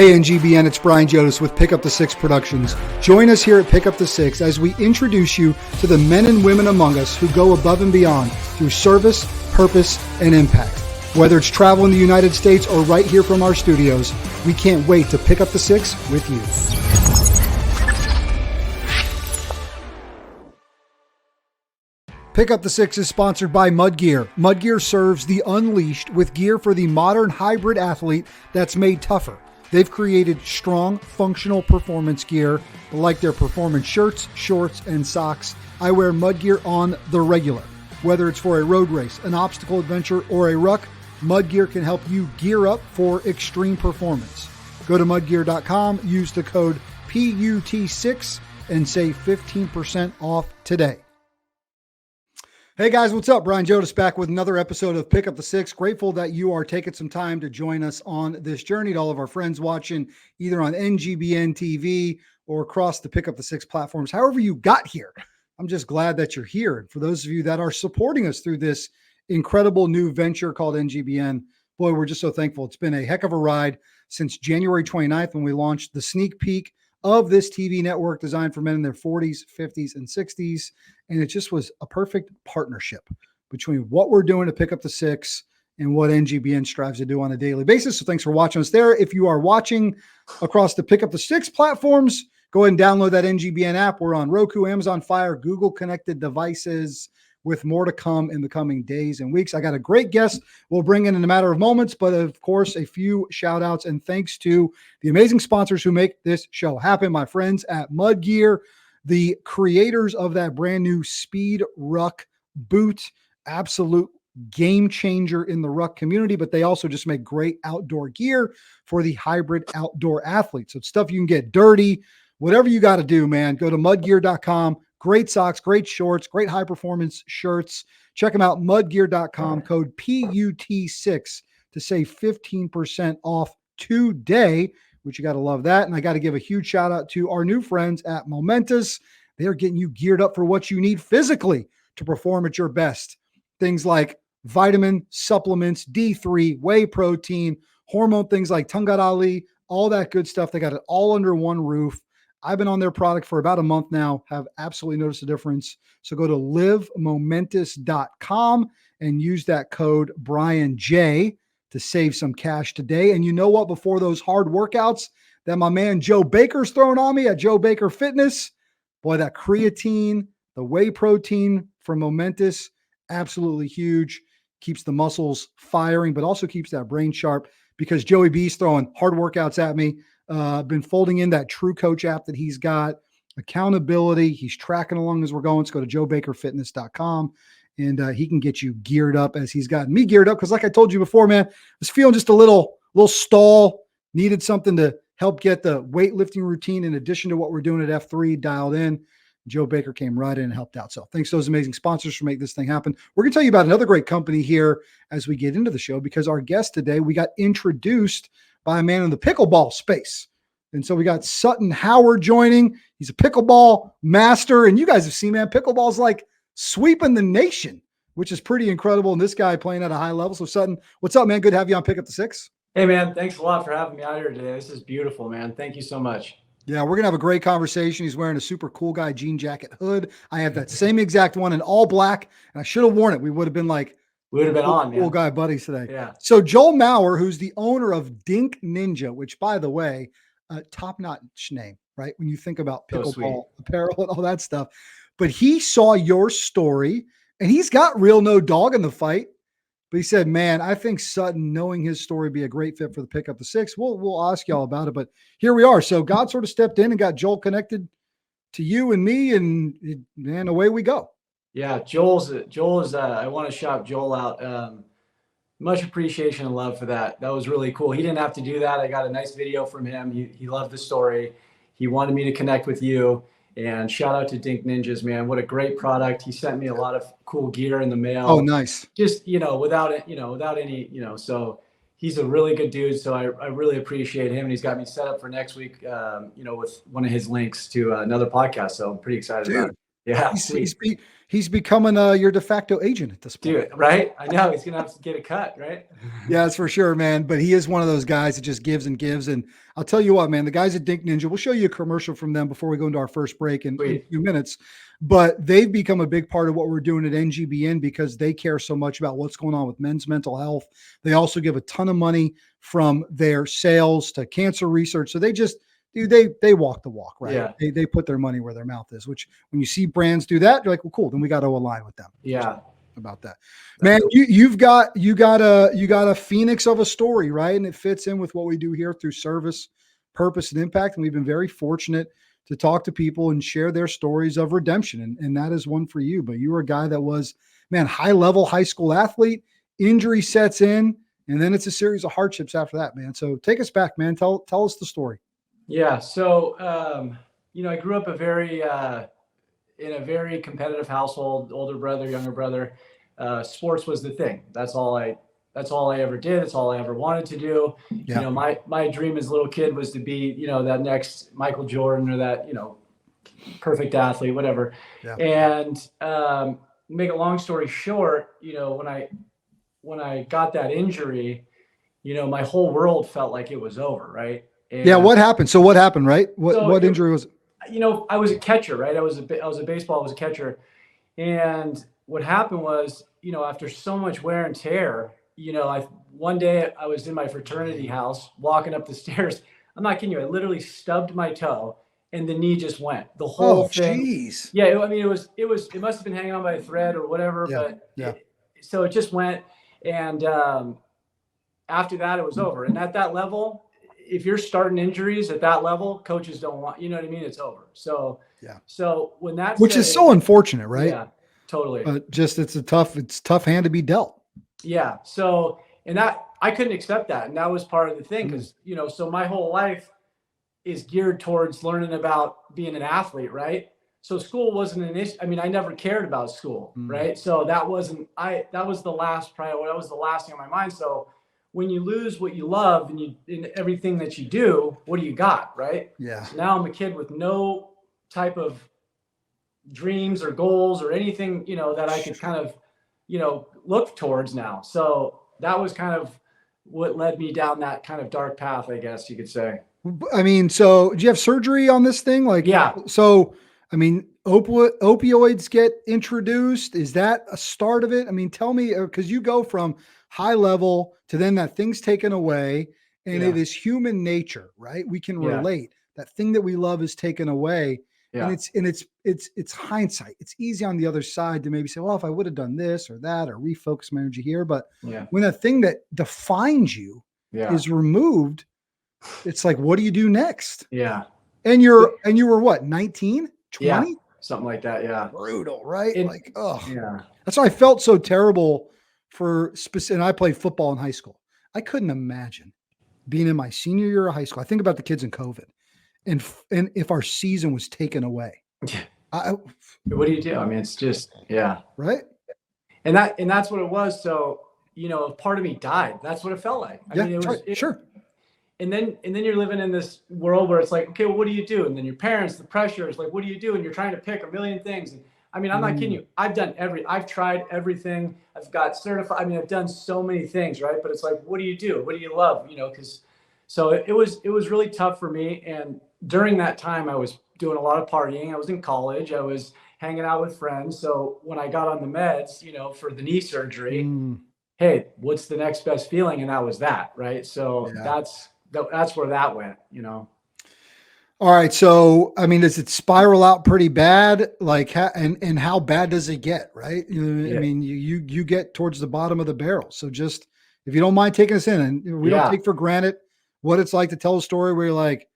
Hey NGBN, it's Brian Jodas with Pick Up the Six Productions. Join us here at Pick Up the Six as we introduce you to the men and women among us who go above and beyond through service, purpose, and impact. Whether it's travel in the United States or right here from our studios, we can't wait to pick up the six with you. Pick Up the Six is sponsored by Mud Gear. Mud Gear serves the unleashed with gear for the modern hybrid athlete that's made tougher. They've created strong, functional performance gear like their performance shirts, shorts, and socks. I wear Mud Gear on the regular. Whether it's for a road race, an obstacle adventure, or a ruck, Mud Gear can help you gear up for extreme performance. Go to mudgear.com, use the code PUT6, and save 15% off today. Hey guys, what's up? Brian Jodas back with another episode of Pick Up the Six. Grateful that you are taking some time to join us on this journey. To all of our friends watching either on NGBN TV or across the Pick Up the Six platforms, however you got here, I'm just glad that you're here. And for those of you that are supporting us through this incredible new venture called NGBN, boy, we're just so thankful. It's been a heck of a ride since January 29th when we launched the sneak peek of this TV network designed for men in their 40s, 50s, and 60s. And it just was a perfect partnership between what we're doing to Pick Up the Six and what NGBN strives to do on a daily basis. So thanks for watching us there. If you are watching across the Pick Up the Six platforms, go ahead and download that NGBN app. We're on Roku, Amazon Fire, Google connected devices, with more to come in the coming days and weeks. I got a great guest we'll bring in a matter of moments, but of course, a few shout outs and thanks to the amazing sponsors who make this show happen. My friends at Mud Gear, the creators of that brand new Speed Ruck boot, absolute game changer in the ruck community, but they also just make great outdoor gear for the hybrid outdoor athlete. So it's stuff you can get dirty, whatever you got to do, man. Go to mudgear.com. Great socks, great shorts, great high-performance shirts. Check them out, mudgear.com, code PUT6 to save 15% off today, which you got to love that. And I got to give a huge shout-out to our new friends at Momentous. They're getting you geared up for what you need physically to perform at your best. Things like vitamin, supplements, D3, whey protein, hormone things like Tungat Ali, all that good stuff. They got it all under one roof. I've been on their product for about a month now, have absolutely noticed a difference. So go to livemomentous.com and use that code BrianJ to save some cash today. And you know what? Before those hard workouts that my man Joe Baker's throwing on me at Joe Baker Fitness, boy, that creatine, the whey protein from Momentous, absolutely huge. Keeps the muscles firing, but also keeps that brain sharp because Joey B's throwing hard workouts at me. Been folding in that True Coach app that he's got, accountability. He's tracking along as we're going. So go to joebakerfitness.com and he can get you geared up as he's gotten me geared up. Because like I told you before, man, I was feeling just a little stall, needed something to help get the weightlifting routine in addition to what we're doing at F3 dialed in. Joe Baker came right in and helped out. So thanks to those amazing sponsors for making this thing happen. We're going to tell you about another great company here as we get into the show because our guest today, we got introduced by a man in the pickleball space. And so we got Sutton Howard joining. He's a pickleball master. And you guys have seen, man, pickleball's like sweeping the nation, which is pretty incredible. And this guy playing at a high level. So Sutton, what's up, man? Good to have you on Pick Up the Six. Hey, man. Thanks a lot for having me out here today. This is beautiful, man. Thank you so much. Yeah, we're going to have a great conversation. He's wearing a super cool guy jean jacket hood. I have that same exact one in all black. And I should have worn it. We would have been like, cool guy buddies today. Yeah. So Joel Maurer, who's the owner of Dink Ninja, which by the way, top-notch name, right? When you think about pickleball apparel and all that stuff, but he saw your story and he's got real no dog in the fight, but he said, man, I think Sutton, knowing his story, be a great fit for the Pick Up the Six. We'll ask y'all about it, but here we are. So God sort of stepped in and got Joel connected to you and me and away we go. Yeah, Joel is. I want to shout Joel out. Much appreciation and love for that. That was really cool. He didn't have to do that. I got a nice video from him. He loved the story. He wanted me to connect with you. And shout out to Dink Ninjas, man. What a great product. He sent me a lot of cool gear in the mail. Oh, nice. Just, without any, so he's a really good dude. So I really appreciate him. And he's got me set up for next week, with one of his links to another podcast. So I'm pretty excited about it. Yeah. He's becoming your de facto agent at this point. Dude, right? I know he's going to have to get a cut, right? Yeah, that's for sure, man. But he is one of those guys that just gives and gives. And I'll tell you what, man, the guys at Dink Ninja, we'll show you a commercial from them before we go into our first break in a few minutes. But they've become a big part of what we're doing at NGBN because they care so much about what's going on with men's mental health. They also give a ton of money from their sales to cancer research. So they just, dude, they walk the walk, right? Yeah. They put their money where their mouth is, which when you see brands do that, you're like, well, cool, then we got to align with them. Yeah. About that, man. You got a phoenix of a story, right? And it fits in with what we do here through service, purpose, and impact. And we've been very fortunate to talk to people and share their stories of redemption. And that is one for you. But you were a guy that was, man, high level high school athlete, injury sets in, and then it's a series of hardships after that, man. So take us back, man. Tell us the story. Yeah. So, I grew up in a very competitive household, older brother, younger brother. Sports was the thing. That's all I ever did. That's all I ever wanted to do. Yeah. My dream as a little kid was to be, that next Michael Jordan or that, perfect athlete, whatever. Yeah. And, make a long story short, when I got that injury, my whole world felt like it was over. Right. And yeah. What happened? So what happened, right? What injury was it? I was a catcher, right? I was a baseball, I was a catcher. And what happened was, after so much wear and tear, one day I was in my fraternity house walking up the stairs. I'm not kidding you. I literally stubbed my toe and the knee just went. The whole thing. Geez. Yeah. It must have been hanging on by a thread or whatever, so it just went. And, after that, it was over. And at that level, if you're starting injuries at that level, coaches don't want, you know what I mean? It's over. So, yeah. So when that, which is so unfortunate, right? Yeah, totally. But just, it's a tough hand to be dealt. Yeah. So, and that, I couldn't accept that. And that was part of the thing. Cause so my whole life is geared towards learning about being an athlete. Right. So school wasn't an issue. I mean, I never cared about school. Right. So that was the last priority. That was the last thing on my mind. So when you lose what you love and in everything that you do, what do you got, right? Yeah. So now I'm a kid with no type of dreams or goals or anything, that I could kind of, look towards now. So that was kind of what led me down that kind of dark path, I guess you could say. I mean, so do you have surgery on this thing? Like, yeah. So, I mean, opioids get introduced. Is that a start of it? I mean, tell me, because you go from high level to then that thing's taken away, and it is human nature, right? We can relate. That thing that we love is taken away, and it's hindsight. It's easy on the other side to maybe say, well, if I would have done this or that or refocus my energy here, but when that thing that defines you is removed, it's like, what do you do next? Yeah. And you were what, 19, 20? Yeah, something like that. Yeah. Brutal, right? Yeah. That's why I felt so terrible and I played football in high school. I couldn't imagine being in my senior year of high school. I think about the kids in COVID and if our season was taken away. What do you do? I mean, it's just, right. And that's what it was. So, part of me died. That's what it felt like. I mean, it was sure. And then you're living in this world where it's like, okay, well, what do you do? And then your parents, the pressure is like, what do you do? And you're trying to pick a million things. And I mean, I'm not kidding you. I've tried everything. I've got certified. I mean, I've done so many things, right? But it's like, what do you do? What do you love? So it was really tough for me. And during that time, I was doing a lot of partying. I was in college. I was hanging out with friends. So when I got on the meds, for the knee surgery, hey, what's the next best feeling? And that was that, right? So that's where that went, All right. So, I mean, does it spiral out pretty bad? Like, and how bad does it get? Right. I mean, you get towards the bottom of the barrel. So just, if you don't mind taking us in, and we don't take for granted what it's like to tell a story where you're like,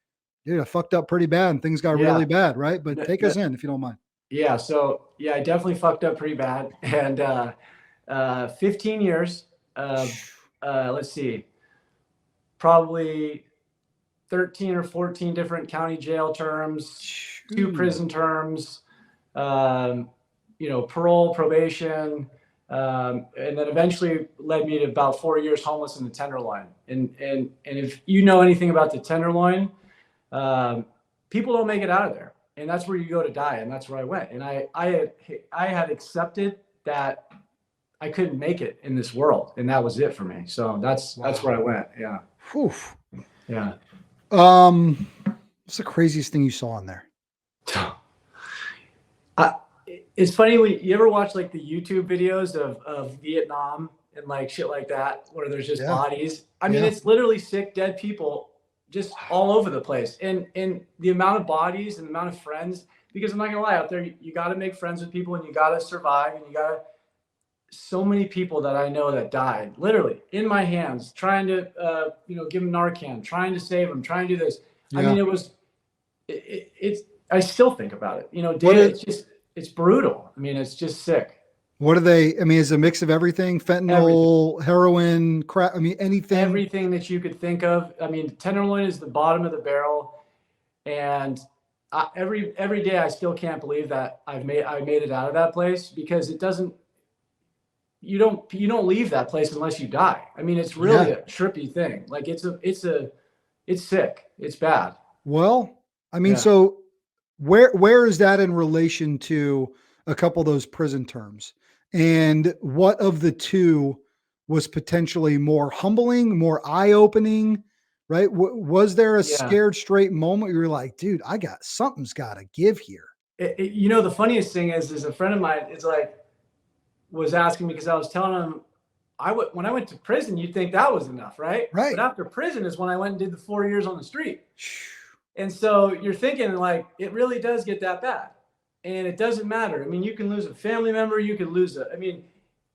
dude, I fucked up pretty bad and things got really bad. Right. But take us in if you don't mind. Yeah. So I definitely fucked up pretty bad. And, 15 years, let's see, probably 13 or 14 different county jail terms, 2 prison terms, parole, probation, and then eventually led me to about 4 years homeless in the Tenderloin. And if you know anything about the Tenderloin, people don't make it out of there. and that's where you go to die. And that's where I went. And I had accepted that I couldn't make it in this world, and that was it for me. So that's where I went. Yeah. Whew. Yeah. What's the craziest thing you saw in there? It's funny when you ever watch like the YouTube videos of Vietnam and like shit like that, where there's just bodies. I mean, it's literally sick, dead people just all over the place. And the amount of bodies and the amount of friends, because I'm not gonna lie, out there, you got to make friends with people and you got to survive, and you got to, so many people that I know that died literally in my hands, trying to, give them Narcan, trying to save them, trying to do this. I mean, it's, I still think about it, it's brutal. I mean, it's just sick. What are they? I mean, is it a mix of everything? Fentanyl, heroin, crack. I mean, anything. Everything that you could think of. I mean, Tenderloin is the bottom of the barrel, and every day I still can't believe that I made it out of that place, because it doesn't. You don't leave that place unless you die. I mean, it's really a trippy thing. Like it's sick. It's bad. Well, I mean, so where is that in relation to a couple of those prison terms? And what of the two was potentially more humbling, more eye-opening, right? Was there a scared straight moment where you're like, dude, something's got to give here? The funniest thing is a friend of mine was asking me, because I was telling him, when I went to prison, you'd think that was enough, right? Right. But after prison is when I went and did the 4 years on the street. And so you're thinking, like, it really does get that bad. And it doesn't matter. I mean, you can lose a family member. You could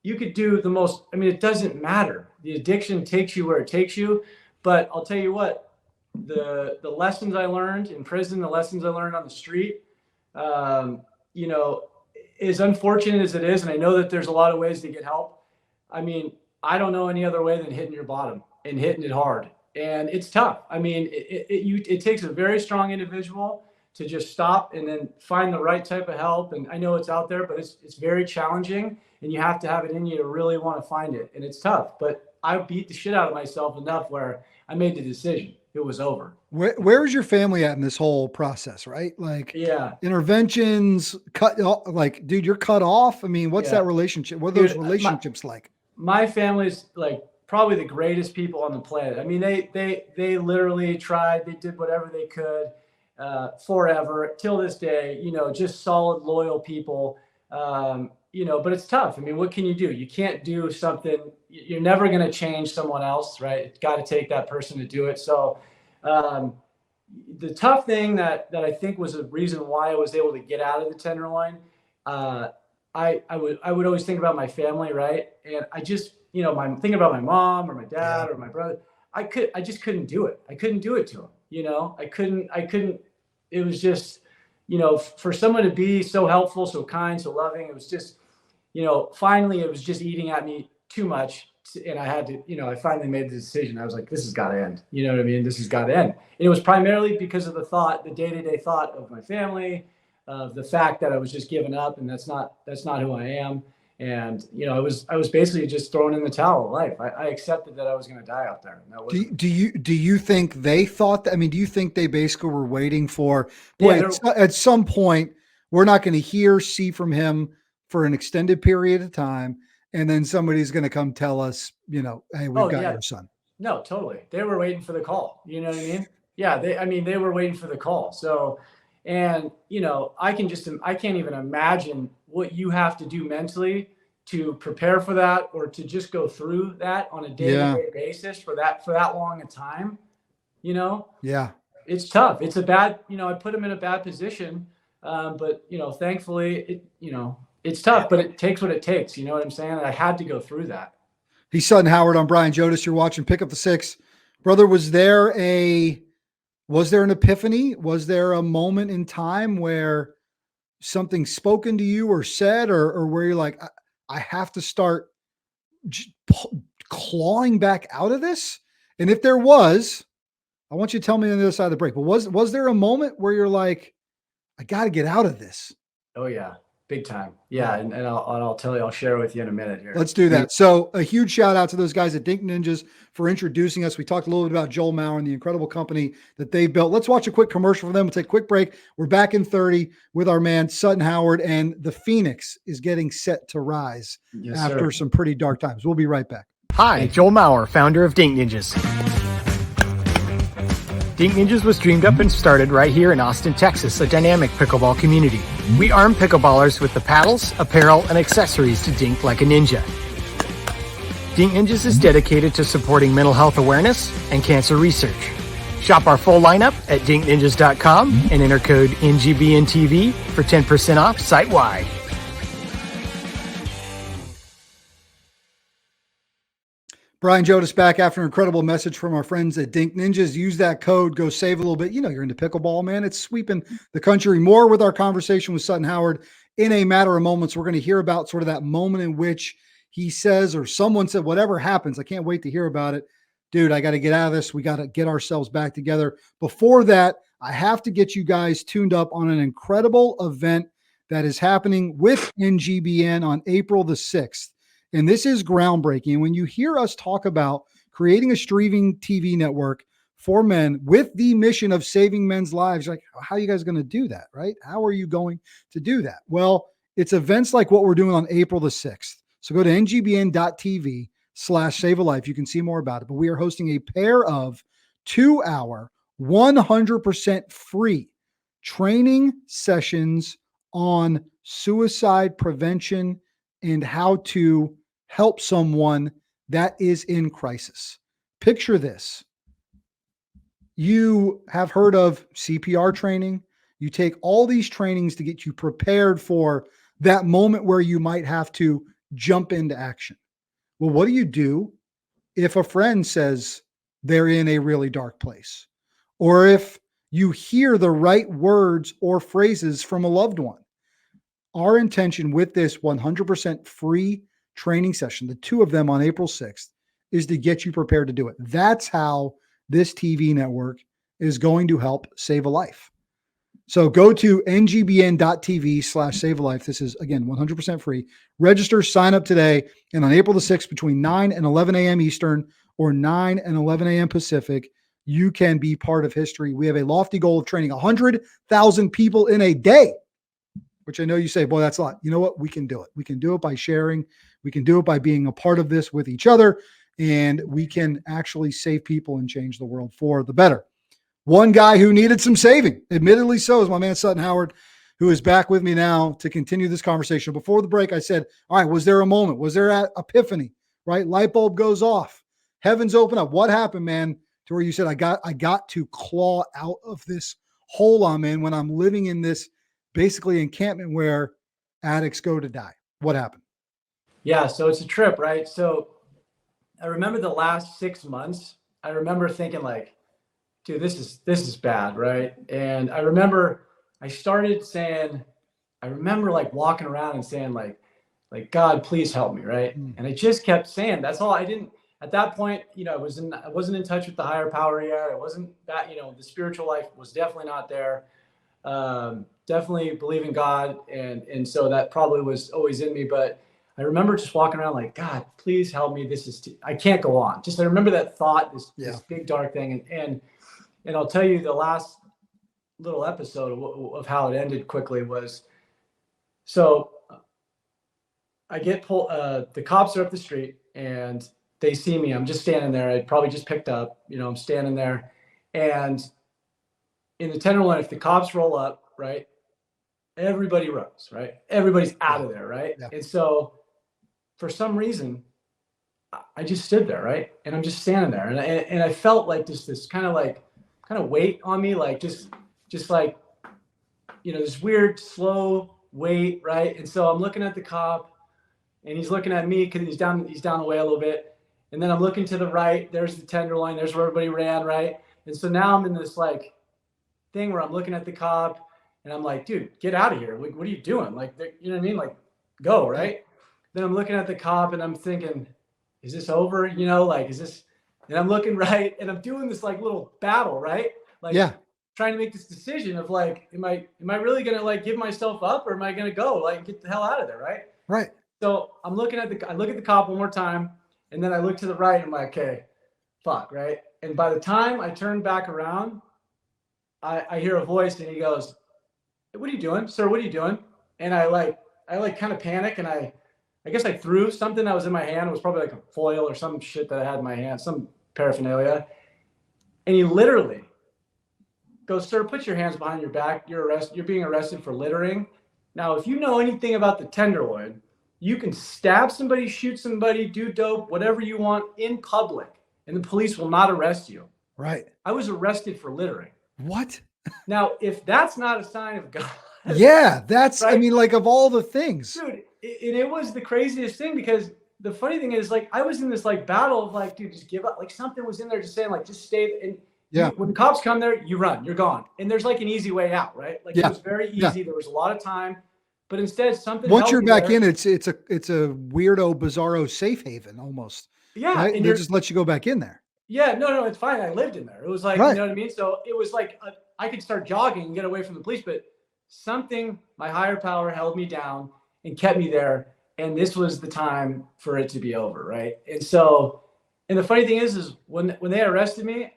you could do the most. I mean, it doesn't matter. The addiction takes you where it takes you. But I'll tell you what, the lessons I learned in prison, the lessons I learned on the street, as unfortunate as it is, and I know that there's a lot of ways to get help. I mean, I don't know any other way than hitting your bottom and hitting it hard. And it's tough. I mean, it takes a very strong individual to just stop and then find the right type of help. And I know it's out there, but it's very challenging, and you have to have it in you to really want to find it. And it's tough, but I beat the shit out of myself enough where I made the decision. It was over. Where is your family at in this whole process, right? Like, interventions, like, dude, you're cut off. I mean, what's that relationship? What are those relationships like? My family's like probably the greatest people on the planet. I mean, they literally tried, they did whatever they could. Forever till this day, just solid, loyal people, but it's tough. I mean, what can you do? You can't do something. You're never going to change someone else, right? It's got to take that person to do it. So, the tough thing that I think was a reason why I was able to get out of the Tenderloin, I would always think about my family, right? And I just, I'm thinking about my mom or my dad or my brother. I just couldn't do it. I couldn't do it to them. I couldn't. It was just, for someone to be so helpful, so kind, so loving, it was just, finally it was just eating at me too much. And I had to, I finally made the decision. I was like, this has got to end. You know what I mean? This has got to end. And it was primarily because of the day-to-day thought of my family, of the fact that I was just giving up, and that's not who I am. And, I was basically just thrown in the towel of life. I accepted that I was going to die out there. And that do you think they thought that? I mean, do you think they basically were waiting for, at some point, we're not going to see from him for an extended period of time, and then somebody's going to come tell us, hey, we've got your son? No, totally. They were waiting for the call. You know what I mean? Yeah. They were waiting for the call. So, and, I can't even imagine what you have to do mentally to prepare for that, or to just go through that on a day-to-day basis for that long a time, Yeah. It's tough. It's a bad, I put him in a bad position. But, thankfully it's tough, but it takes what it takes. You know what I'm saying? I had to go through that. He's Sutton Howard. I'm Brian Jodis. You're watching Pick Up the Six. Brother, was there an epiphany? Was there a moment in time where something spoken to you or said, or where you're like, I have to start clawing back out of this? And if there was, I want you to tell me on the other side of the break, but was there a moment where you're like, I got to get out of this? Oh yeah. Big time. Yeah. And I'll tell you, I'll share with you in a minute here. Let's do that. So a huge shout out to those guys at Dink Ninjas for introducing us. We talked a little bit about Joel Maurer and the incredible company that they've built. Let's watch a quick commercial for them. We'll take a quick break. We're back in 30 with our man, Sutton Howard, and the Phoenix is getting set to rise after some pretty dark times. We'll be right back. Hi, Joel Maurer, founder of Dink Ninjas. Dink Ninjas was dreamed up and started right here in Austin, Texas, a dynamic pickleball community. We arm pickleballers with the paddles, apparel, and accessories to dink like a ninja. Dink Ninjas is dedicated to supporting mental health awareness and cancer research. Shop our full lineup at dinkninjas.com and enter code NGBNTV for 10% off site-wide. Brian Jodas back after an incredible message from our friends at Dink Ninjas. Use that code, go save a little bit. You know, you're into pickleball, man. It's sweeping the country. More with our conversation with Sutton Howard in a matter of moments. We're going to hear about sort of that moment in which he says, or someone said, whatever happens, I can't wait to hear about it. Dude, I got to get out of this. We got to get ourselves back together. Before that, I have to get you guys tuned up on an incredible event that is happening with NGBN on April the 6th. And this is groundbreaking. When you hear us talk about creating a streaming TV network for men with the mission of saving men's lives, like, how are you guys going to do that, right? How are you going to do that? Well, it's events like what we're doing on April the 6th. So go to ngbn.tv/save-a-life. You can see more about it. But we are hosting a pair of 2-hour, 100% free training sessions on suicide prevention and how to help someone that is in crisis. Picture this. You have heard of CPR training. You take all these trainings to get you prepared for that moment where you might have to jump into action. Well, what do you do if a friend says they're in a really dark place? Or if you hear the right words or phrases from a loved one? Our intention with this 100% free training session, the two of them on April 6th, is to get you prepared to do it. That's how this TV network is going to help save a life. So go to ngbn.tv/save-a-life. This is, again, 100% free. Register, sign up today. And on April the 6th, between 9 and 11 a.m. Eastern or 9 and 11 a.m. Pacific, you can be part of history. We have a lofty goal of training 100,000 people in a day, which I know you say, boy, that's a lot. You know what? We can do it. We can do it by sharing. We can do it by being a part of this with each other. And we can actually save people and change the world for the better. One guy who needed some saving, admittedly so, is my man Sutton Howard, who is back with me now to continue this conversation. Before the break, I said, all right, was there a moment? Was there an epiphany, right? Light bulb goes off. Heavens open up. What happened, man, to where you said, I got to claw out of this hole I'm in when I'm living in this basically encampment where addicts go to die? What happened? Yeah, so it's a trip, right? So I remember the last 6 months, I remember thinking like, dude, this is bad, right? And I remember I started saying, I remember like walking around and saying like God, please help me, right? And I just kept saying, that's all. I didn't, at that point, you know, I wasn't in touch with the higher power yet. I wasn't that, you know, the spiritual life was definitely not there. Definitely believe in God. And so that probably was always in me, but I remember just walking around like, God, please help me. I can't go on. Just, I remember that thought, this big dark thing. And I'll tell you the last little episode of how it ended quickly was, so I get pulled, the cops are up the street and they see me. I'm just standing there. I probably just picked up, you know, I'm standing there, and in the Tenderloin, if the cops roll up, right, everybody runs, right? Everybody's out of there, right? Yeah. And so for some reason, I just stood there, right? And I'm just standing there. And I felt like this kind of weight on me, like just like, you know, this weird, slow weight, right? And so I'm looking at the cop and he's looking at me because he's down the way a little bit. And then I'm looking to the right, there's the Tenderloin, there's where everybody ran, right? And so now I'm in this like thing where I'm looking at the cop and I'm like, dude, get out of here. Like, what are you doing? Like, you know what I mean? Like, go, right? Then I'm looking at the cop and I'm thinking, is this over? You know, like, is this, and I'm looking right and I'm doing this like little battle, right? Like, yeah. trying to make this decision of like, am I really going to like give myself up, or am I going to go like get the hell out of there? Right. Right. So I look at the cop one more time, and then I look to the right and I'm like, okay, fuck. Right. And by the time I turn back around, I hear a voice, and he goes, "What are you doing, sir? What are you doing?" And I kind of panic, and I guess I threw something that was in my hand. It was probably like a foil or some shit that I had in my hand, some paraphernalia. And he literally goes, "Sir, put your hands behind your back. You're being arrested for littering." Now, if you know anything about the Tenderloin, you can stab somebody, shoot somebody, do dope, whatever you want in public, and the police will not arrest you. Right. I was arrested for littering. What? Now, if that's not a sign of God. Yeah, that's, right? I mean, like of all the things. Dude, it was the craziest thing, because the funny thing is, like, I was in this like battle of like, dude, just give up. Like something was in there just saying like, just stay. And when the cops come there, you run, you're gone. And there's like an easy way out, right? Like it was very easy. Yeah. There was a lot of time, but instead something. Once you're back in, it's a weirdo, bizarro safe haven almost. Yeah. Right? And they just let you go back in there. Yeah, no, it's fine. I lived in there. It was like, you know what I mean? So it was like, I could start jogging and get away from the police, but something, my higher power held me down and kept me there. And this was the time for it to be over. Right. And so, and the funny thing is when they arrested me,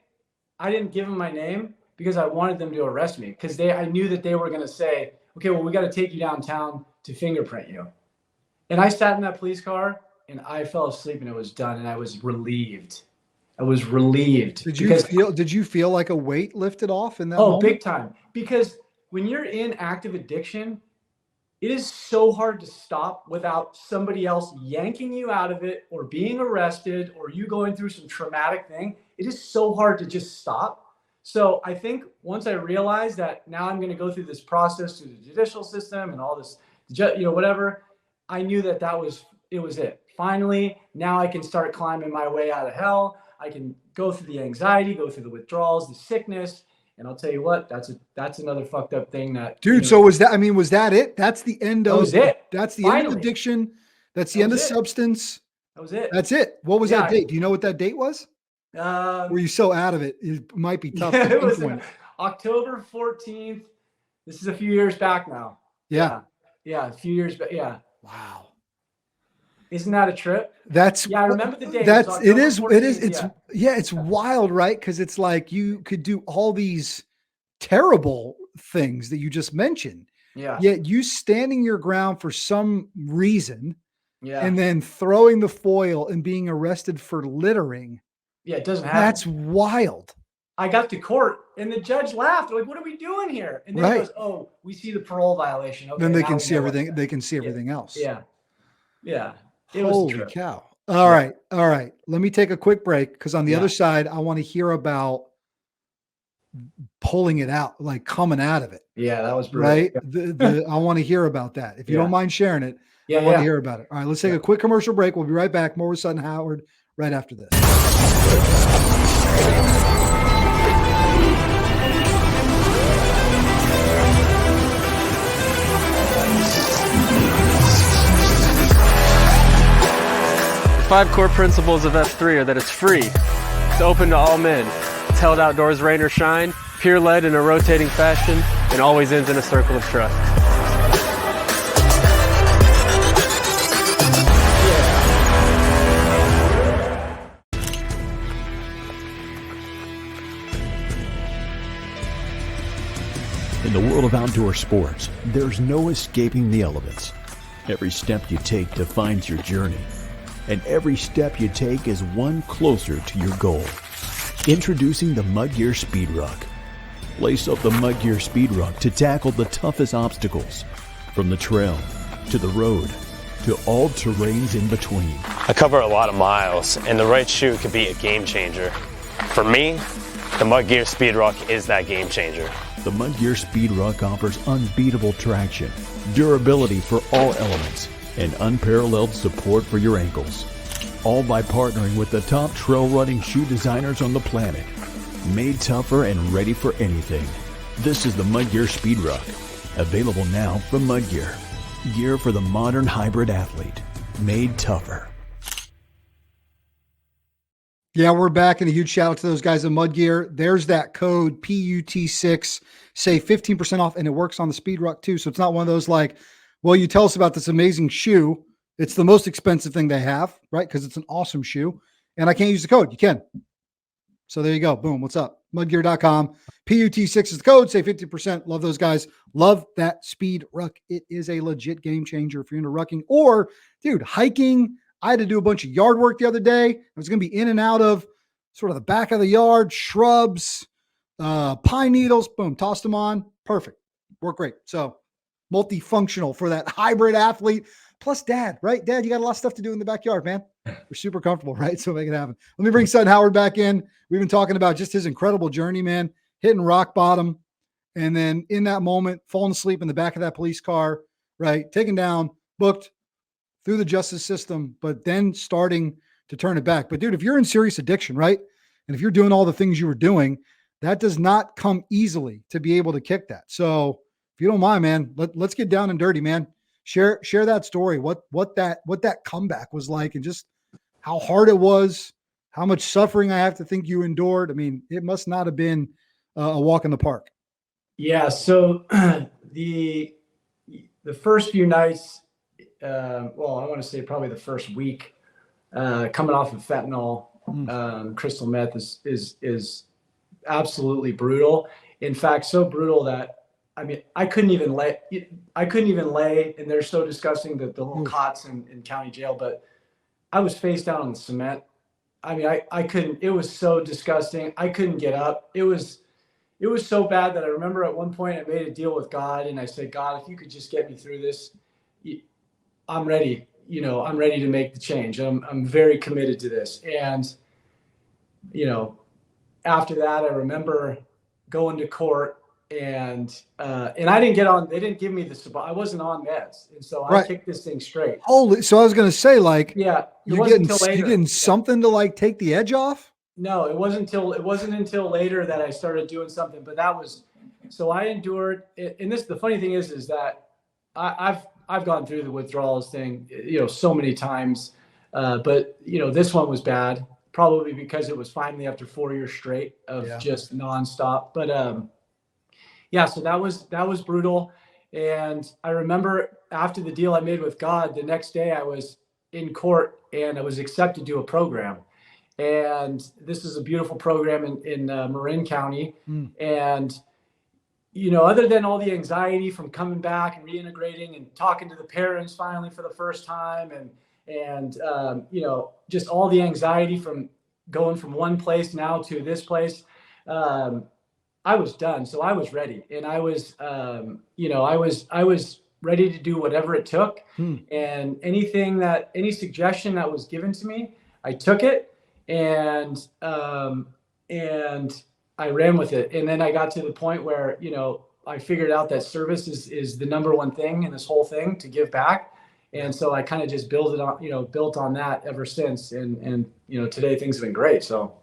I didn't give them my name because I wanted them to arrest me, because I knew that they were going to say, okay, well, we got to take you downtown to fingerprint you. And I sat in that police car and I fell asleep, and it was done. And I was relieved. Did you feel like a weight lifted off in that moment? Big time. Because when you're in active addiction, it is so hard to stop without somebody else yanking you out of it, or being arrested, or you going through some traumatic thing. It is so hard to just stop. So I think once I realized that now I'm going to go through this process through the judicial system and all this, whatever, I knew that was it. Finally, now I can start climbing my way out of hell. I can go through the anxiety, go through the withdrawals, the sickness. And I'll tell you what, that's another fucked up thing that. Dude, so was that it? That's the end of it. That's the end of addiction. That's the end of substance. That was it. That's it. What was that date? Do you know what that date was? Were you so out of it? It might be tough to pinpoint. October 14th. This is a few years back now. Yeah. Yeah, a few years back. Yeah. Wow. Isn't that a trip? I remember the day. It's wild, right? Because it's like you could do all these terrible things that you just mentioned. Yeah. Yet you standing your ground for some reason. Yeah. And then throwing the foil and being arrested for littering. Yeah, it doesn't happen. That's wild. I got to court and the judge laughed. Like, what are we doing here? And then he goes, "Oh, we see the parole violation." Okay, then they can see everything. They can see everything else. Yeah. Yeah. Holy cow. All right. Let me take a quick break, because on the other side, I want to hear about pulling it out, like coming out of it. Yeah, that was brutal. Right. I want to hear about that. If you don't mind sharing it, I want to hear about it. All right, let's take a quick commercial break. We'll be right back. More with Sutton Howard right after this. 5 core principles of F3 are that it's free, it's open to all men, it's held outdoors rain or shine, peer-led in a rotating fashion, and always ends in a circle of trust. In the world of outdoor sports, there's no escaping the elements. Every step you take defines your journey, and every step you take is one closer to your goal. Introducing the Mudgear Speed Ruck. Lace up the Mudgear Speed Ruck to tackle the toughest obstacles, from the trail to the road to all terrains in between. I cover a lot of miles, and the right shoe could be a game changer. For me, the Mudgear Speed Ruck is that game changer. The Mudgear Speed Ruck offers unbeatable traction, durability for all elements, and unparalleled support for your ankles. All by partnering with the top trail running shoe designers on the planet. Made tougher and ready for anything. This is the Mudgear Speed Ruck. Available now from Mudgear. Gear for the modern hybrid athlete. Made tougher. Yeah, we're back, and a huge shout out to those guys at Mud Gear. There's that code PUT6, save 15% off, and it works on the Speed Ruck too. So it's not one of those like, well, you tell us about this amazing shoe. It's the most expensive thing they have, right? Because it's an awesome shoe, and I can't use the code. You can. So there you go. Boom. What's up? Mudgear.com. PUT6 is the code. Save 50%. Love those guys. Love that Speed Ruck. It is a legit game changer if you're into rucking or, dude, hiking. I had to do a bunch of yard work the other day. I was going to be in and out of sort of the back of the yard, shrubs, pine needles. Boom. Tossed them on. Perfect. Worked great. So multifunctional for that hybrid athlete. Plus dad, right? Dad, you got a lot of stuff to do in the backyard, man. We're super comfortable, right? So make it happen. Let me bring Sutton Howard back in. We've been talking about just his incredible journey, man, hitting rock bottom. And then in that moment, falling asleep in the back of that police car, right? Taken down, booked through the justice system, but then starting to turn it back. But dude, if you're in serious addiction, right? And if you're doing all the things you were doing, that does not come easily to be able to kick that. So if you don't mind, man, let's get down and dirty, man. Share that story. What that comeback was like, and just how hard it was, how much suffering I have to think you endured. I mean, it must not have been a walk in the park. Yeah. So the first few nights, well, I want to say probably the first week, coming off of fentanyl, crystal meth is absolutely brutal. In fact, so brutal that, I mean, I couldn't even lay, and they're so disgusting, that the little cots in county jail, but I was face down on the cement. I mean, I couldn't, it was so disgusting. I couldn't get up. It was so bad that I remember at one point I made a deal with God, and I said, God, if you could just get me through this, I'm ready. I'm ready to make the change. I'm very committed to this. And, after that, I remember going to court, and I didn't get on, they didn't give me the support. I wasn't on meds. And so I kicked this thing straight. Holy, so I was going to say, like, yeah, you're getting something to like take the edge off. No, it wasn't until later that I started doing something, but so I endured it. And the funny thing is that I've gone through the withdrawals thing, so many times. But this one was bad, probably because it was finally after 4 years straight of just nonstop. But, yeah, so that was brutal. And I remember after the deal I made with God, the next day I was in court and I was accepted to a program. And this is a beautiful program in Marin County. And, other than all the anxiety from coming back and reintegrating and talking to the parents finally for the first time, and just all the anxiety from going from one place now to this place, I was done. So I was ready, and I was, I was ready to do whatever it took. And any suggestion that was given to me, I took it, and I ran with it. And then I got to the point where, I figured out that service is the number one thing in this whole thing, to give back. And so I kind of just built on that ever since. And today things have been great. So.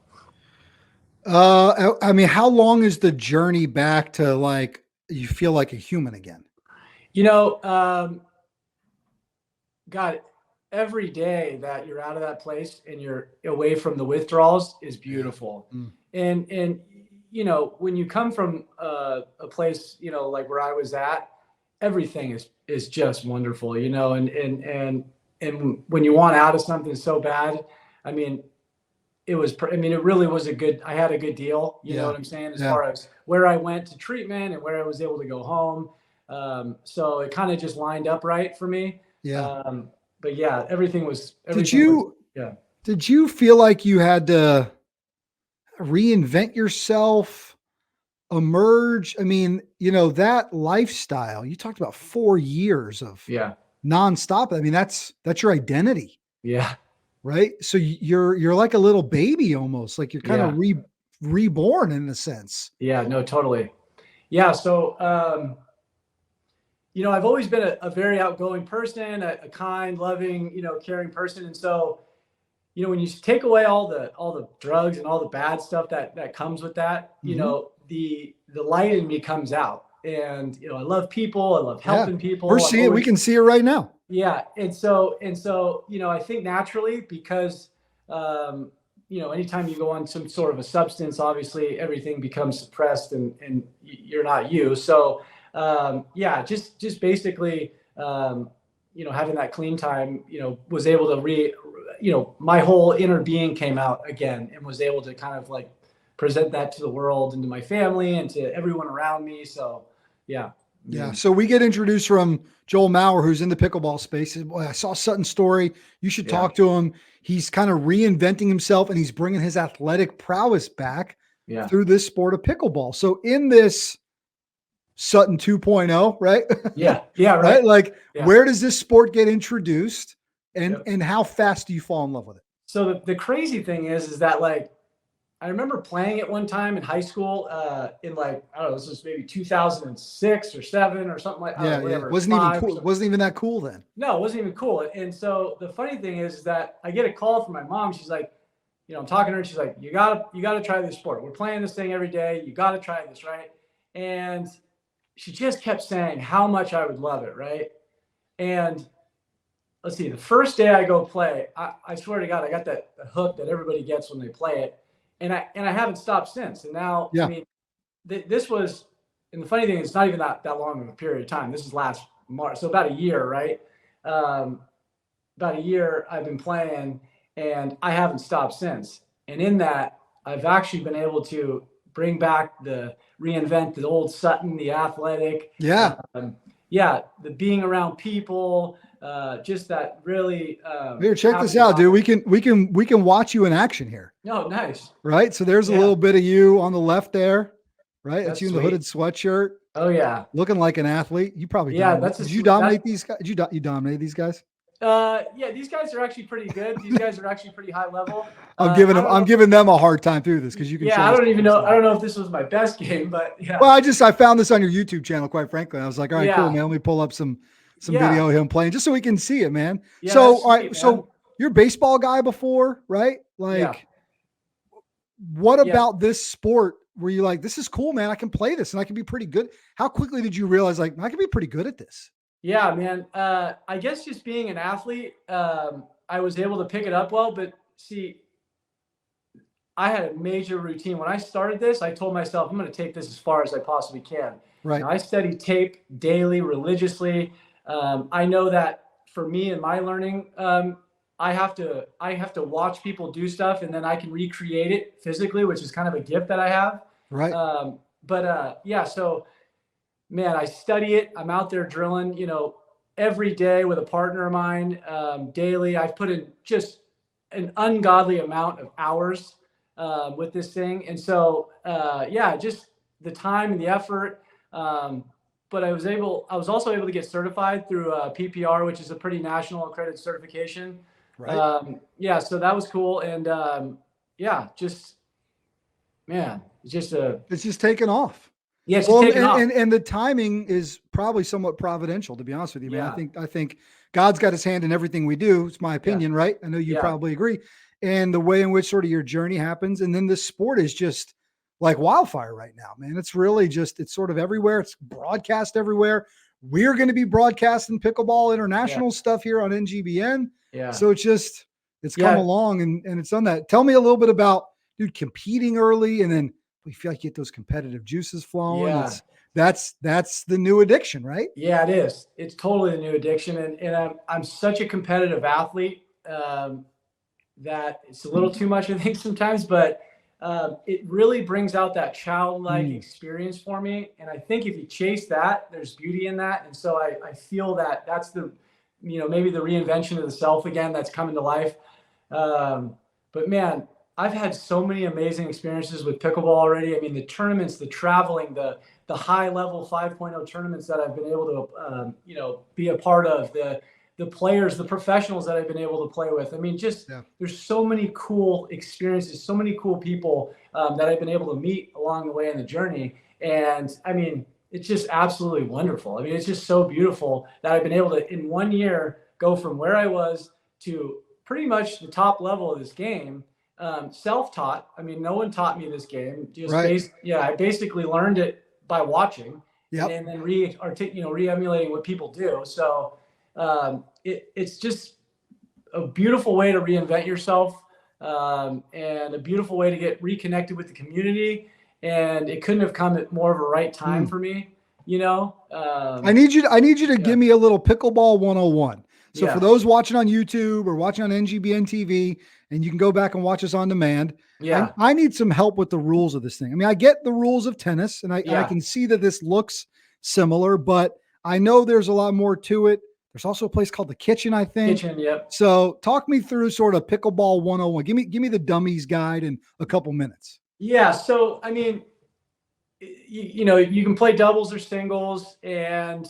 I mean, how long is the journey back to like, you feel like a human again? God, every day that you're out of that place and you're away from the withdrawals is beautiful. And when you come from a place, like where I was at, everything is just wonderful, and when you want out of something so bad, I mean, it really was I had a good deal, you know what I'm saying? As far as where I went to treatment and where I was able to go home. So it kind of just lined up right for me. But yeah, everything was. Did you feel like you had to reinvent yourself, emerge? I mean, that lifestyle, you talked about 4 years of nonstop. I mean, that's your identity. Yeah. Right. So you're like a little baby almost, like you're kind of reborn in a sense. Yeah, no, totally. Yeah. So, I've always been a very outgoing person, a kind, loving, caring person. And so, when you take away all the drugs and all the bad stuff that comes with that, the light in me comes out. And, I love people. I love helping people. We're seeing it. We can see it right now. Yeah. And so, I think naturally, because, anytime you go on some sort of a substance, obviously everything becomes suppressed and you're not you. So, just basically, having that clean time, was able to my whole inner being came out again and was able to kind of like present that to the world and to my family and to everyone around me. So, yeah. Yeah. So we get introduced from Joel Maurer, who's in the pickleball space. Boy, I saw Sutton's story. You should talk to him. He's kind of reinventing himself and he's bringing his athletic prowess back through this sport of pickleball. So in this Sutton 2.0, right? Yeah. Yeah. Right. Right. Like where does this sport get introduced and how fast do you fall in love with it? So the crazy thing is that like, I remember playing it one time in high school in like, I don't know, this was maybe 2006 or 7 or something like that. Yeah. It wasn't even cool. It wasn't even that cool then. No, it wasn't even cool. And so the funny thing is that I get a call from my mom. She's like, I'm talking to her and she's like, you gotta try this sport. We're playing this thing every day. You gotta try this, right? And she just kept saying how much I would love it, right? And let's see, the first day I go play, I swear to God, I got that hook that everybody gets when they play it. And I haven't stopped since. And now, I mean, this was, and the funny thing is it's not even that long of a period of time. This is last March. So about a year, right? About a year I've been playing and I haven't stopped since. And in that, I've actually been able to reinvent the old Sutton, the athletic. Yeah. The being around people, just that really. Here, check this out, dude. We can watch you in action here. Oh, nice. Right. So there's a little bit of you on the left there, right? That's you in the hooded sweatshirt. Oh yeah. Looking like an athlete. You probably did you dominate these guys? You dominate these guys? These guys are actually pretty good. These guys are actually pretty high level. I'm giving them a hard time through this because you can. Yeah, I don't even know. I don't know if this was my best game, but yeah. Well, I found this on your YouTube channel, quite frankly. I was like, all right, cool, man. Let me pull up some video of him playing just so we can see it, man. Yeah, so, all right, so you're a baseball guy before, right? Like, what about this sport were you like, this is cool, man. I can play this and I can be pretty good. How quickly did you realize like I can be pretty good at this? Yeah, man. I guess just being an athlete, I was able to pick it up well, but see, I had a major routine. When I started this, I told myself, I'm going to take this as far as I possibly can. Right. Now, I study tape daily, religiously. I know that for me and my learning, I have to watch people do stuff and then I can recreate it physically, which is kind of a gift that I have. Right. So man, I study it. I'm out there drilling, every day with a partner of mine, daily. I've put in just an ungodly amount of hours with this thing. And so, just the time and the effort. But I was also able to get certified through PPR, which is a pretty national accredited certification. Right. So that was cool. And it's just taken off. Yes. And the timing is probably somewhat providential, to be honest with you, man. I think God's got his hand in everything we do. It's my opinion, right? I know you probably agree. And the way in which sort of your journey happens. And then this sport is just like wildfire right now, man. It's really it's sort of everywhere. It's broadcast everywhere. We're going to be broadcasting pickleball international stuff here on NGBN. Yeah. So it's come along and it's done that. Tell me a little bit about, dude, competing early and then we feel like you get those competitive juices flowing. Yeah. That's the new addiction, right? Yeah, it is. It's totally the new addiction. And I'm such a competitive athlete that it's a little too much, I think, sometimes, but it really brings out that childlike experience for me. And I think if you chase that, there's beauty in that. And so I feel that that's the, maybe the reinvention of the self again, that's coming to life. But man, I've had so many amazing experiences with pickleball already. I mean, the tournaments, the traveling, the high level 5.0 tournaments that I've been able to, be a part of, the players, the professionals that I've been able to play with. I mean, there's so many cool experiences, so many cool people that I've been able to meet along the way in the journey. And I mean, it's just absolutely wonderful. I mean, it's just so beautiful that I've been able to, in 1 year, go from where I was to pretty much the top level of this game. Self-taught. I mean, no one taught me this game. I basically learned it by watching and then re-emulating what people do. So it's just a beautiful way to reinvent yourself. and a beautiful way to get reconnected with the community. And it couldn't have come at more of a right time for me, you know. I need you to give me a little pickleball 101. So for those watching on YouTube or watching on NGBN TV, and you can go back and watch us on demand. Yeah. I need some help with the rules of this thing. I mean, I get the rules of tennis, and I can see that this looks similar, but I know there's a lot more to it. There's also a place called the Kitchen, I think. Kitchen, yep. So talk me through sort of pickleball 101. Give me the dummies guide in a couple minutes. Yeah. So, I mean, you know, you can play doubles or singles, and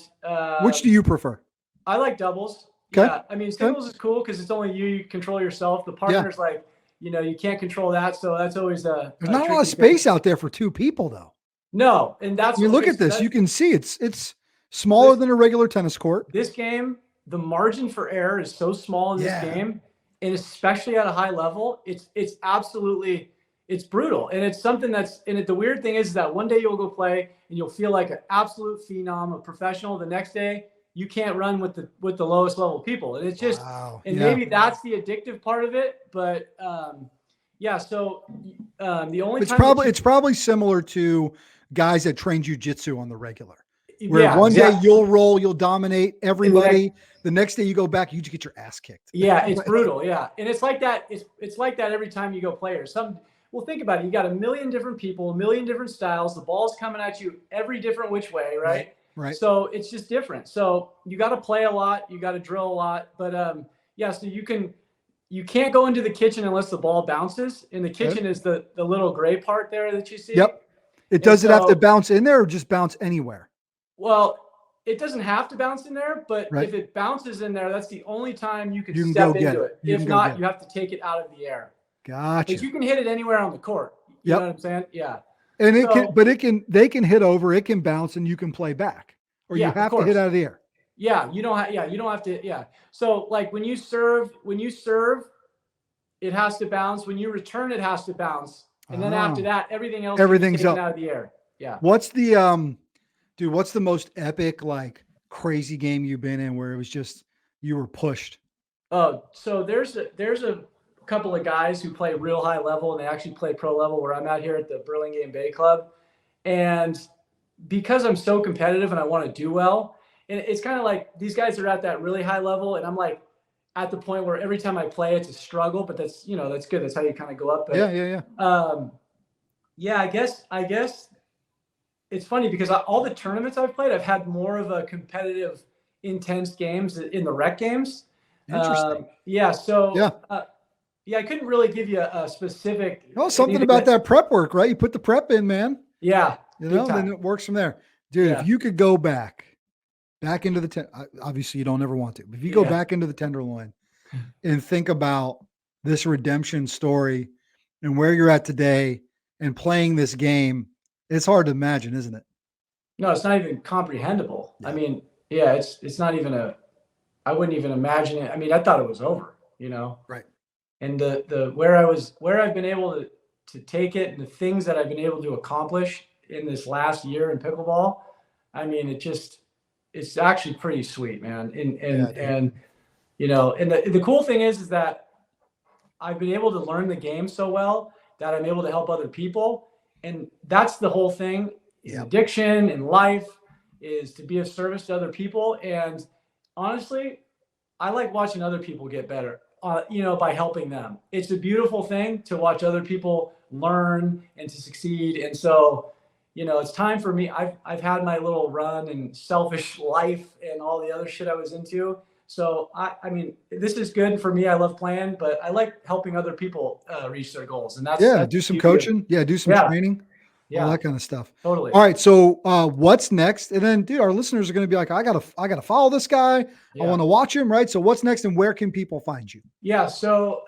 which do you prefer? I like doubles. Okay. Yeah. I mean, singles is cool because it's only you control yourself. The partner's like, you know, you can't control that. So that's always there's not a lot of space out there for two people, though. No. And that's you look at this, you can see it's smaller than a regular tennis court. This game, the margin for error is so small in this game, and especially at a high level, it's absolutely, it's brutal. And it's something the weird thing is that one day you'll go play and you'll feel like an absolute phenom, a professional. The next day you can't run with the lowest level people. And it's just, maybe that's the addictive part of it. But so the only it's probably similar to guys that train jujitsu on the regular. Where one day you'll roll, you'll dominate everybody. The next day you go back, you just get your ass kicked. Yeah, it's brutal. Yeah. And it's like that. It's like that every time you go play. Or well, think about it. You got a million different people, a million different styles. The ball's coming at you every different which way, right? Right. So it's just different. So you got to play a lot. You got to drill a lot. But so you can't go into the kitchen unless the ball bounces. And the kitchen is the little gray part there that you see. Yep. Does it have to bounce in there or just bounce anywhere? Well, it doesn't have to bounce in there, but if it bounces in there, that's the only time you can step into it. If not, you have to take it out of the air. Gotcha. Because you can hit it anywhere on the court. You know what I'm saying? Yeah. And they can hit over, it can bounce, and you can play back. Or you have to hit out of the air. Yeah, you don't have to. Yeah. So like when you serve, it has to bounce. When you return, it has to bounce. And then after that, everything's up out of the air. Yeah. What's the what's the most epic, like crazy game you've been in where it was just you were pushed? Oh, so there's a couple of guys who play real high level, and they actually play pro level where I'm at here at the Burlingame Bay Club. And because I'm so competitive and I want to do well, and it's kind of like these guys are at that really high level, and I'm like at the point where every time I play, it's a struggle, but that's good. That's how you kind of go up. But, I guess it's funny because all the tournaments I've played, I've had more of a competitive, intense games in the rec games. Interesting. I couldn't really give you a specific. Oh, something about that prep work, right? You put the prep in, man. Yeah. Then it works from there. Dude, if you could go back into the obviously you don't ever want to, but if you go back into the Tenderloin and think about this redemption story and where you're at today and playing this game, it's hard to imagine, isn't it? No, it's not even comprehensible. Yeah. I mean, it's not even I wouldn't even imagine it. I mean, I thought it was over, you know? Right. And where I've been able to take it and the things that I've been able to accomplish in this last year in pickleball, I mean, it's actually pretty sweet, man. And you know, and the cool thing is that I've been able to learn the game so well that I'm able to help other people. And that's the whole thing. Addiction in life is to be of service to other people. And honestly, I like watching other people get better, by helping them. It's a beautiful thing to watch other people learn and to succeed. And so, it's time for me. I've had my little run and selfish life and all the other shit I was into. So I mean, this is good for me. I love playing, but I like helping other people reach their goals. And that's do some coaching. Do some training. All that kind of stuff. Totally. All right. So what's next? And then, dude, our listeners are going to be like, I gotta follow this guy. I want to watch him. Right. So what's next and where can people find you? Yeah. So,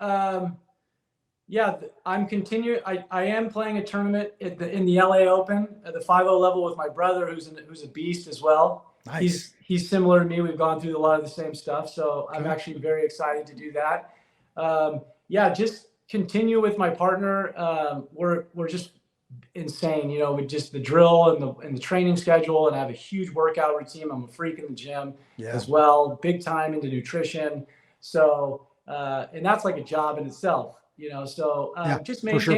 I'm continuing. I am playing a tournament in the LA Open at the 5-0 level with my brother, who's a beast as well. Nice. He's similar to me. We've gone through a lot of the same stuff. So I'm actually very excited to do that. Just continue with my partner. We're just insane, with just the drill and the training schedule, and I have a huge workout routine. I'm a freak in the gym as well, big time into nutrition. So, and that's like a job in itself. you know, so just for sure.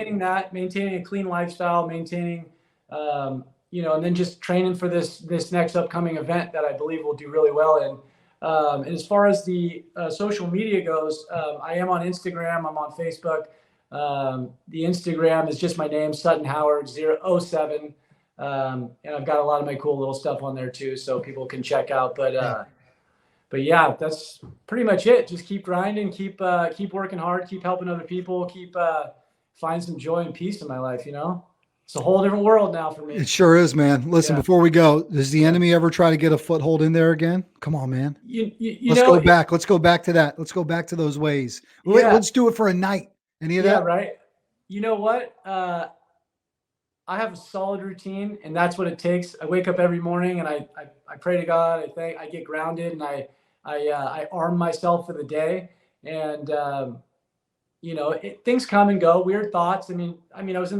maintaining a clean lifestyle, maintaining, you know, and then just training for this next upcoming event that I believe will do really well in. And as far as the social media goes, I am on Instagram. I'm on Facebook. The Instagram is just my name, Sutton Howard 007. And I've got a lot of my cool little stuff on there too, so people can check out. But yeah, that's pretty much it. Just keep grinding, keep working hard, keep helping other people, keep find some joy and peace in my life. You know, it's a whole different world now for me. It sure is, man. Listen, before we go, does the enemy ever try to get a foothold in there again? Come on, man. Let's go back. Let's go back to that. Let's go back to those ways. Let's do it for a night. Any of that? Right. You know what? I have a solid routine, and that's what it takes. I wake up every morning and I pray to God. I get grounded, and I arm myself for the day. And you know, things come and go, weird thoughts. I mean, I was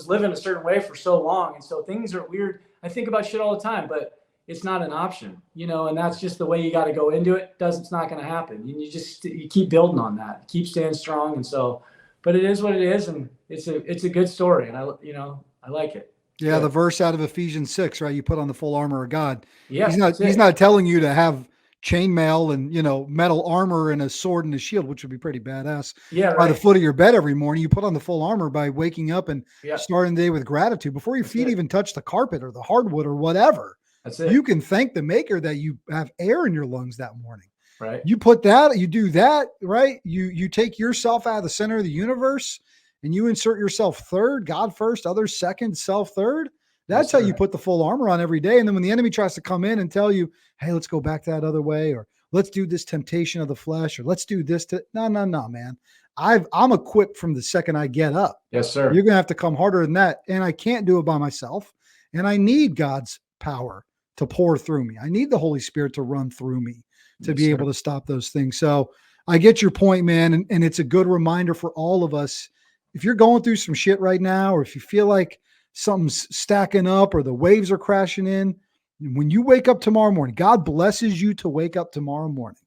living a certain way for so long, and so things are weird. I think about shit all the time, but it's not an option, you know, and that's just the way you got to go into it. It's not going to happen. You keep building on that, keep staying strong, and so. But it is what it is, and it's a good story, and I like it. Yeah, the verse out of Ephesians 6, right? You put on the full armor of God. Yeah, he's not telling you to have chainmail and, you know, metal armor and a sword and a shield, which would be pretty badass. Yeah, by the foot of your bed every morning. You put on the full armor by waking up and starting the day with gratitude before your feet even touch the carpet or the hardwood or whatever. That's it. You can thank the Maker that you have air in your lungs that morning. Right. You do that, right? You take yourself out of the center of the universe and you insert yourself third, God first, others second, self third. That's how you put the full armor on every day. And then when the enemy tries to come in and tell you, hey, let's go back that other way, or let's do this temptation of the flesh, or let's do this no, man. I'm equipped from the second I get up. Yes, sir. You're going to have to come harder than that. And I can't do it by myself. And I need God's power to pour through me. I need the Holy Spirit to run through me to be able to stop those things. So I get your point, man. And it's a good reminder for all of us. If you're going through some shit right now, or if you feel like something's stacking up or the waves are crashing in, when you wake up tomorrow morning, God blesses you to wake up tomorrow morning.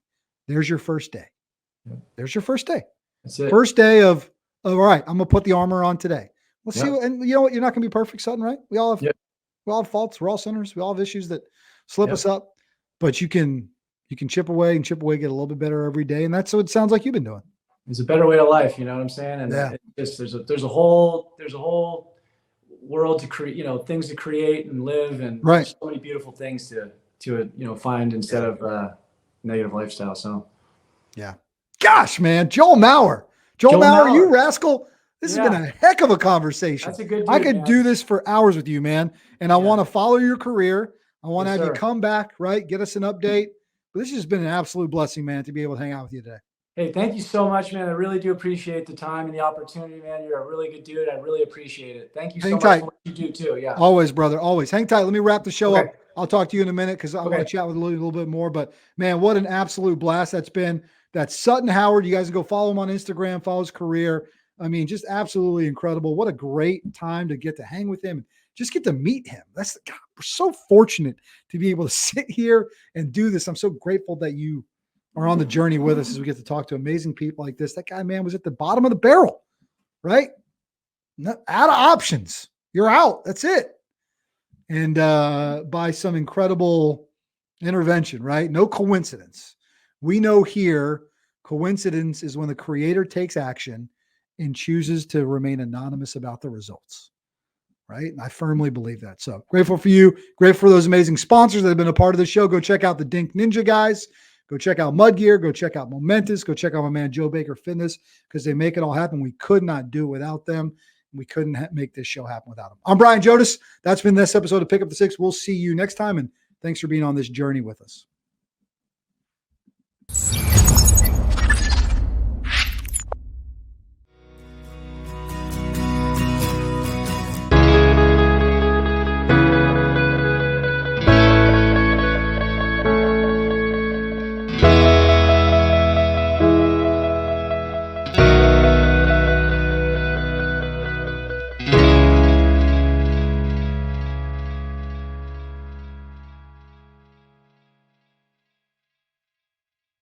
There's your first day. There's your first day. That's it. First day of all right, I'm going to put the armor on today. Let's see. And you know what? You're not going to be perfect, Sutton, right? We all have faults. We're all sinners. We all have issues that slip us up, but you can chip away, get a little bit better every day. And that's what it sounds like you've been doing. It's a better way to life. You know what I'm saying? And it's just, there's a whole world to create, you know, things to create and live, and there's so many beautiful things to you know, find instead of negative lifestyle. So gosh, man, Joel Maurer, you rascal. This has been a heck of a conversation. That's a good dude, I could do this for hours with you, man. And I want to follow your career. I want to have you come back, right? Get us an update. But this has been an absolute blessing, man, to be able to hang out with you today. Hey, thank you so much, man. I really do appreciate the time and the opportunity, man. You're a really good dude. I really appreciate it. Thank you so much for what you do too. Yeah. Always, brother. Always. Hang tight. Let me wrap the show up. I'll talk to you in a minute because I want to chat with a little bit more. But man, what an absolute blast that's been. That's Sutton Howard. You guys can go follow him on Instagram, follow his career. I mean, just absolutely incredible. What a great time to get to hang with him. Just get to meet him. We're so fortunate to be able to sit here and do this. I'm so grateful that you are on the journey with us as we get to talk to amazing people like this. That guy, man, was at the bottom of the barrel, right? Out of options. You're out. That's it. And by some incredible intervention, right? No coincidence. We know here, coincidence is when the creator takes action and chooses to remain anonymous about the results, right? And I firmly believe that. So grateful for you. Grateful for those amazing sponsors that have been a part of the show. Go check out the Dink Ninja guys. Go check out Mud Gear. Go check out Momentous. Go check out my man, Joe Baker Fitness, because they make it all happen. We could not do it without them. We couldn't make this show happen without them. I'm Brian Jodas. That's been this episode of Pick Up the Six. We'll see you next time. And thanks for being on this journey with us.